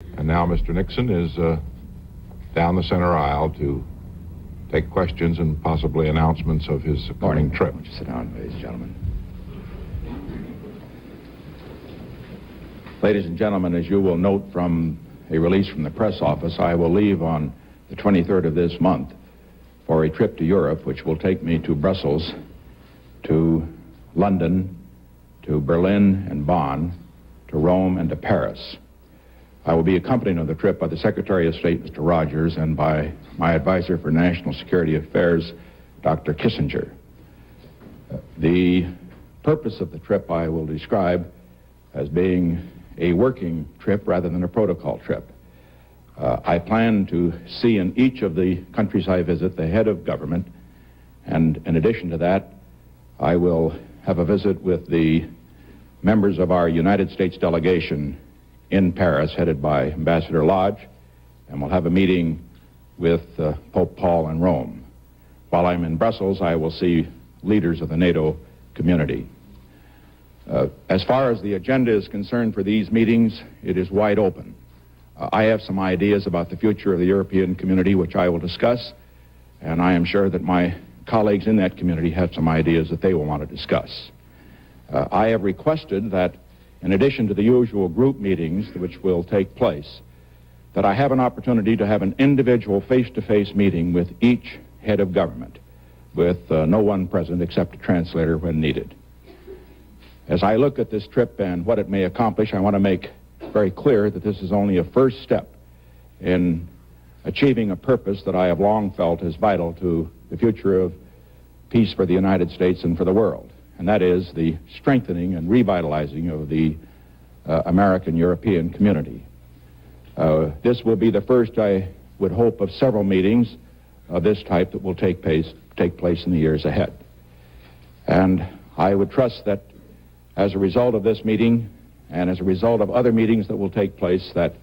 And now Mr. Nixon is down the center aisle to take questions and possibly announcements of his morning trip. Won't you sit down, ladies and gentlemen? Ladies and gentlemen, as you will note from a release from the press office, I will leave on the 23rd of this month for a trip to Europe, which will take me to Brussels, to London, to Berlin and Bonn, to Rome and to Paris. I will be accompanied on the trip by the Secretary of State, Mr. Rogers, and by my advisor for national security affairs, Dr. Kissinger. The purpose of the trip I will describe as being a working trip rather than a protocol trip. I plan to see in each of the countries I visit the head of government, and in addition to that, I will have a visit with the members of our United States delegation in Paris, headed by Ambassador Lodge, and we'll have a meeting with Pope Paul in Rome. While I'm in Brussels, I will see leaders of the NATO community. As far as the agenda is concerned for these meetings, it is wide open. I have some ideas about the future of the European community, which I will discuss, and I am sure that my colleagues in that community have some ideas that they will want to discuss. I have requested that, in addition to the usual group meetings which will take place, that I have an opportunity to have an individual face-to-face meeting with each head of government, with no one present except a translator when needed. As I look at this trip and what it may accomplish, I want to make very clear that this is only a first step in achieving a purpose that I have long felt is vital to the future of peace for the United States and for the world, and that is the strengthening and revitalizing of the American-European community. This will be the first, I would hope, of several meetings of this type that will take place in the years ahead. And I would trust that as a result of this meeting and as a result of other meetings that will take place, that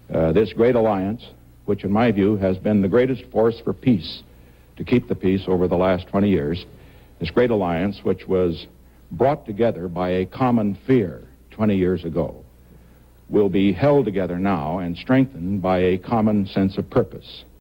this great alliance, which in my view has been the greatest force for peace, to keep the peace over the last 20 years, this great alliance, which was brought together by a common fear 20 years ago, will be held together now and strengthened by a common sense of purpose.